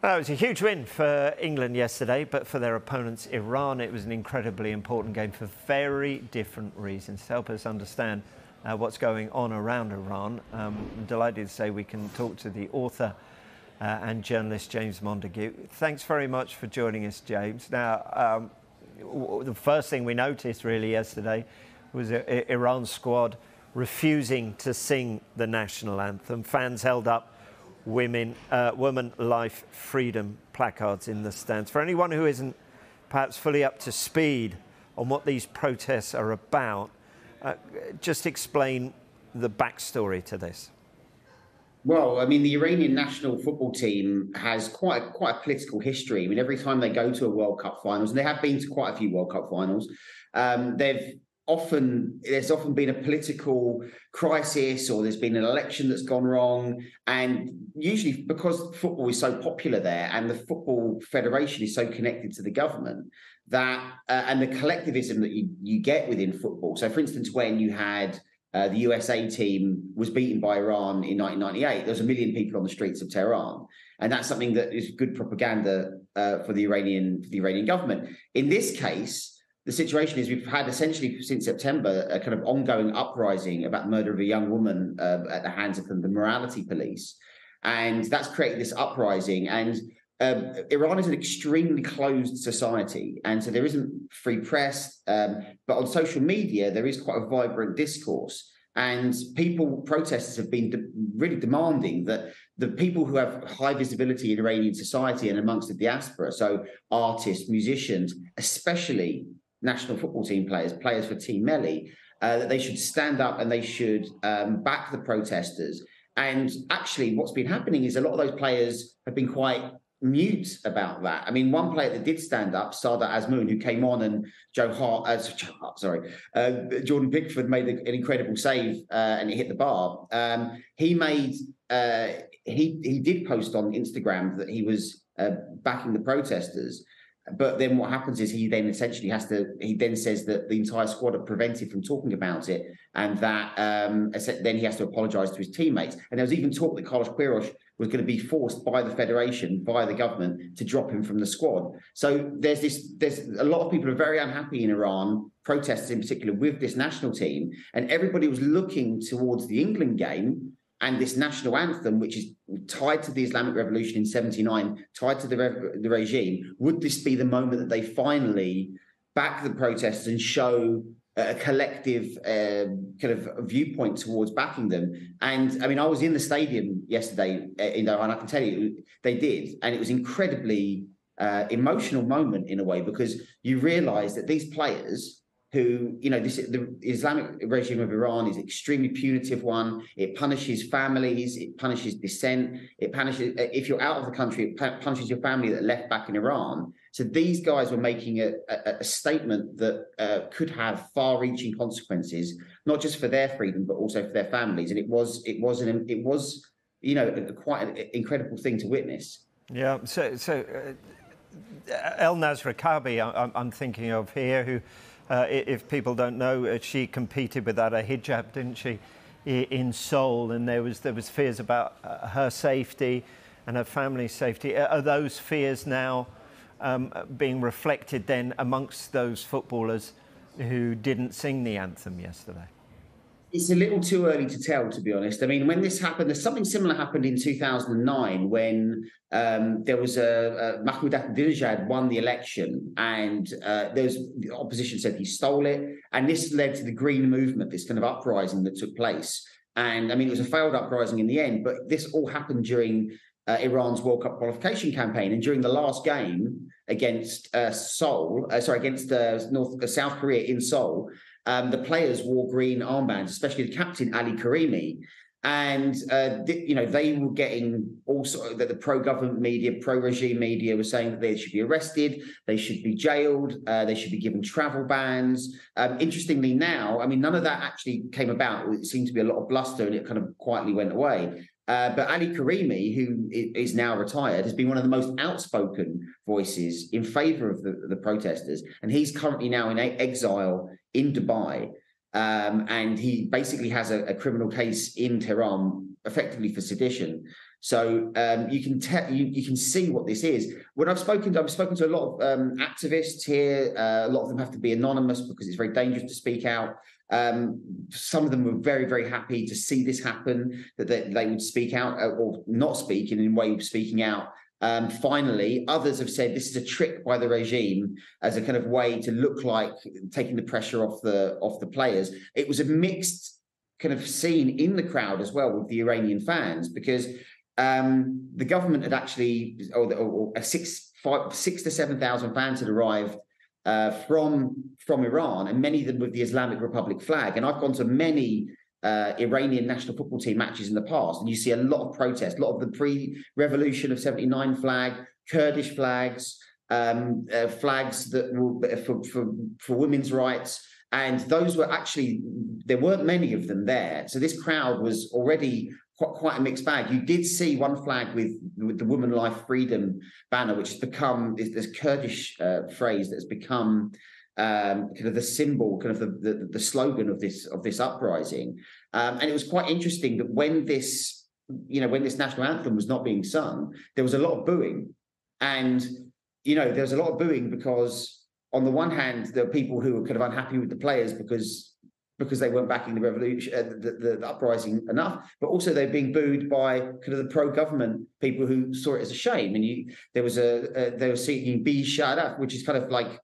Well, it was a huge win for England yesterday, but for their opponents, Iran, it was an incredibly important game for very different reasons. To help us understand what's going on around Iran, I'm delighted to say we can talk to the author and journalist James Montague. Thanks very much for joining us, James. Now, the first thing we noticed really yesterday was Iran's squad refusing to sing the national anthem. Fans held up women, life, freedom placards in the stands. For anyone who isn't perhaps fully up to speed on what these protests are about, just explain the backstory to this. Well, I mean, the Iranian national football team has quite a political history. I mean, every time they go to a World Cup finals, and they have been to quite a few World Cup finals, there's often been a political crisis, or there's been an election that's gone wrong. And usually because football is so popular there and the football federation is so connected to the government, that and the collectivism that you get within football. So, for instance, when you had the USA team was beaten by Iran in 1998, there was 1 million people on the streets of Tehran. And that's something that is good propaganda for the Iranian government. In this case, the situation is we've had essentially since September a kind of ongoing uprising about the murder of a young woman at the hands of the morality police. And that's created this uprising. And Iran is an extremely closed society. And so there isn't free press. But on social media, there is quite a vibrant discourse. And protesters have been really demanding that the people who have high visibility in Iranian society and amongst the diaspora, so artists, musicians, especially national football team players for Team Melli, that they should stand up and they should back the protesters. And actually what's been happening is a lot of those players have been quite mute about that. I mean, one player that did stand up, Sada Azmoun, who came on, and Jordan Pickford made an incredible save and it hit the bar. He did post on Instagram that he was backing the protesters. But then what happens is he then says that the entire squad are prevented from talking about it, and that then he has to apologise to his teammates. And there was even talk that Carlos Queiroz was going to be forced by the federation, by the government, to drop him from the squad. So there's a lot of people who are very unhappy in Iran, protesters in particular, with this national team, and everybody was looking towards the England game and this national anthem, which is tied to the Islamic Revolution in '79, tied to the regime. Would this be the moment that they finally back the protesters and show a collective kind of viewpoint towards backing them? And I mean, I was in the stadium yesterday in Doha, and I can tell you they did. And it was incredibly emotional moment in a way, because you realise that these players who, the Islamic regime of Iran is an extremely punitive one. It punishes families, it punishes dissent, it punishes, if you're out of the country, it punishes your family that are left back in Iran. So these guys were making a statement that could have far-reaching consequences, not just for their freedom, but also for their families. And it was quite an incredible thing to witness. Yeah, so El Nasra Kabi, I'm thinking of here, who, if people don't know, she competed without a hijab, didn't she, in Seoul, and there was fears about her safety and her family's safety. Are those fears now being reflected then amongst those footballers who didn't sing the anthem yesterday? It's a little too early to tell, to be honest. I mean, when this happened, there's something similar happened in 2009 when there was Mahmoud Ahmadinejad won the election, and the opposition said he stole it. And this led to the Green Movement, this kind of uprising that took place. And I mean, it was a failed uprising in the end, but this all happened during Iran's World Cup qualification campaign. And during the last game against South Korea in Seoul, the players wore green armbands, especially the captain, Ali Karimi. And, they were getting also that the pro-government media, pro-regime media were saying that they should be arrested, they should be jailed, they should be given travel bans. Interestingly now, I mean, none of that actually came about. It seemed to be a lot of bluster and it kind of quietly went away. But Ali Karimi, who is now retired, has been one of the most outspoken voices in favour of the protesters. And he's currently now in exile in Dubai. And he basically has a criminal case in Tehran effectively for sedition. So you can see what this is. When I've spoken to a lot of activists here. A lot of them have to be anonymous because it's very dangerous to speak out. Some of them were very, very happy to see this happen, that they would speak out or not speak in a way of speaking out. Finally, others have said this is a trick by the regime as a kind of way to look like taking the pressure off the players. It was a mixed kind of scene in the crowd as well with the Iranian fans, because the government had actually, or 6,000 to 7,000 fans had arrived from Iran, and many of them with the Islamic Republic flag. And I've gone to many Iranian national football team matches in the past, and you see a lot of protest, a lot of the pre-revolution of '79 flag, Kurdish flags, flags that were for women's rights. And those were actually, there weren't many of them there. So this crowd was already quite a mixed bag. You did see one flag with the Woman Life Freedom banner, which has become this Kurdish phrase that has become kind of the symbol, kind of the slogan of this uprising. And it was quite interesting that when this national anthem was not being sung, there was a lot of booing. And, there was a lot of booing because on the one hand, there were people who were kind of unhappy with the players because they weren't backing the revolution, the uprising enough, but also they're being booed by kind of the pro-government people who saw it as a shame. And they were seeking be shut up, which is kind of like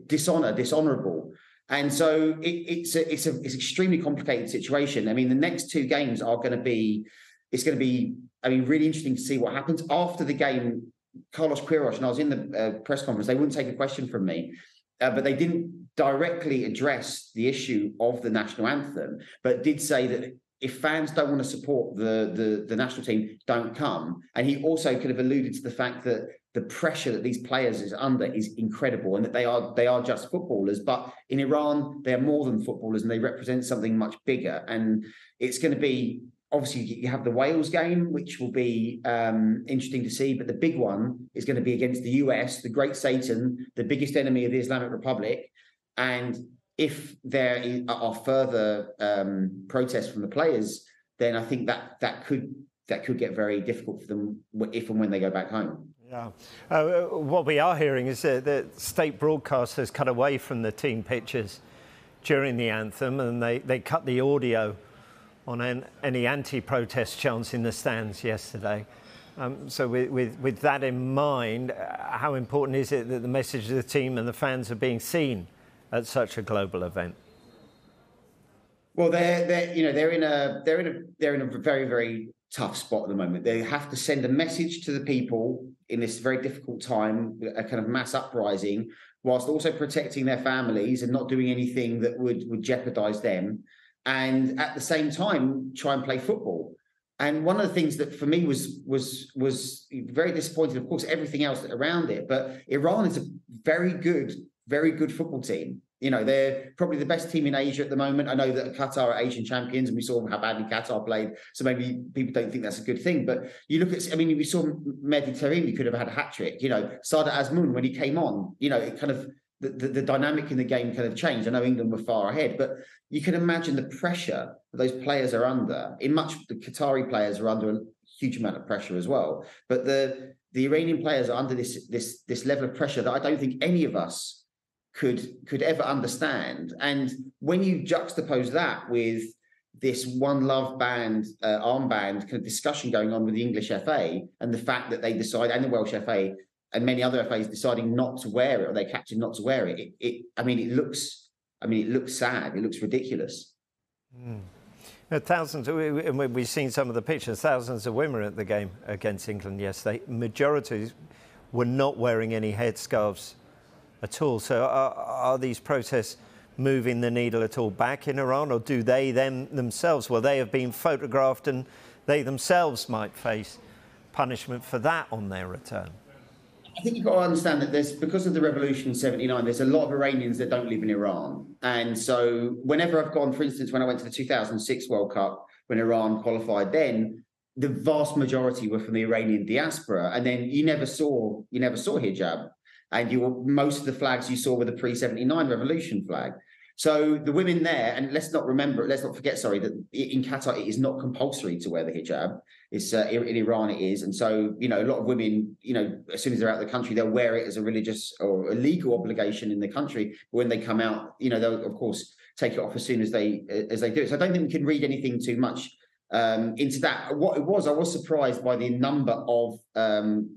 dishonorable. And so it's an extremely complicated situation. I mean, the next two games are going to be, really interesting to see what happens after the game. Carlos Queiroz, and I was in the press conference, they wouldn't take a question from me, but they didn't directly address the issue of the national anthem, but did say that if fans don't want to support the national team, don't come. And he also kind of alluded to the fact that the pressure that these players is under is incredible, and that they are just footballers. But in Iran, they are more than footballers, and they represent something much bigger. And it's going to be, obviously, you have the Wales game, which will be interesting to see. But the big one is going to be against the US, the great Satan, the biggest enemy of the Islamic Republic. And if there are further protests from the players, then I think that could get very difficult for them if and when they go back home. Yeah. What we are hearing is that state broadcasters cut away from the team pitches during the anthem, and they cut the audio on any anti-protest chants in the stands yesterday. So with that in mind, how important is it that the message of the team and the fans are being seen at such a global event? Well, they're in a very, very tough spot at the moment. They have to send a message to the people in this very difficult time, a kind of mass uprising, whilst also protecting their families and not doing anything that would jeopardize them. And at the same time, try and play football. And one of the things that for me was very disappointing, of course, everything else around it. But Iran is a very good football team. They're probably the best team in Asia at the moment. I know that Qatar are Asian champions, and we saw how badly Qatar played. So maybe people don't think that's a good thing. But you look at, we saw Mehdi Taremi could have had a hat trick. Sada Azmoun, when he came on, it kind of, the dynamic in the game kind of changed. I know England were far ahead, but you can imagine the pressure that those players are under. The Qatari players are under a huge amount of pressure as well. But the Iranian players are under this level of pressure that I don't think any of us could ever understand. And when you juxtapose that with this One Love band, armband kind of discussion going on with the English FA, and the fact that they decide, and the Welsh FA, and many other FAs deciding not to wear it, or their captain not to wear it, it looks sad. It looks ridiculous. Thousands, and we've seen some of the pictures, thousands of women at the game against England yesterday. Majorities were not wearing any headscarves at all. So are these protests moving the needle at all back in Iran, or do they themselves, they have been photographed and they themselves might face punishment for that on their return? I think you've got to understand that because of the revolution in '79, there's a lot of Iranians that don't live in Iran. And so whenever I've gone, for instance, when I went to the 2006 World Cup, when Iran qualified, then the vast majority were from the Iranian diaspora. And then you never saw hijab. And most of the flags you saw were the pre-'79 revolution flag. So the women there, and let's not forget, sorry, that in Qatar it is not compulsory to wear the hijab. It's in Iran it is, and so a lot of women, as soon as they're out of the country, they'll wear it as a religious or a legal obligation in the country. But when they come out, they'll of course take it off as soon as they do it. So I don't think we can read anything too much into that. What it was, I was surprised by the number of kind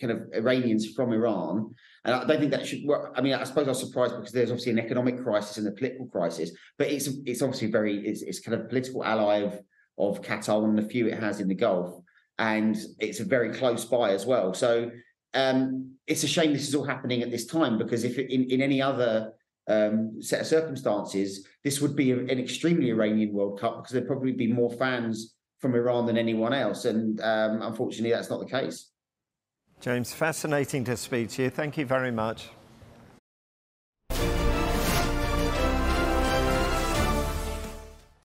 of Iranians from Iran. And I don't think that should work. I mean, I suppose I was surprised because there's obviously an economic crisis and a political crisis, but it's obviously it's kind of political ally of Qatar, one of the few it has in the Gulf, and it's a very close by as well. So it's a shame this is all happening at this time, because if in any other set of circumstances, this would be an extremely Iranian World Cup, because there'd probably be more fans from Iran than anyone else, and unfortunately that's not the case. James, fascinating to speak to you. Thank you very much.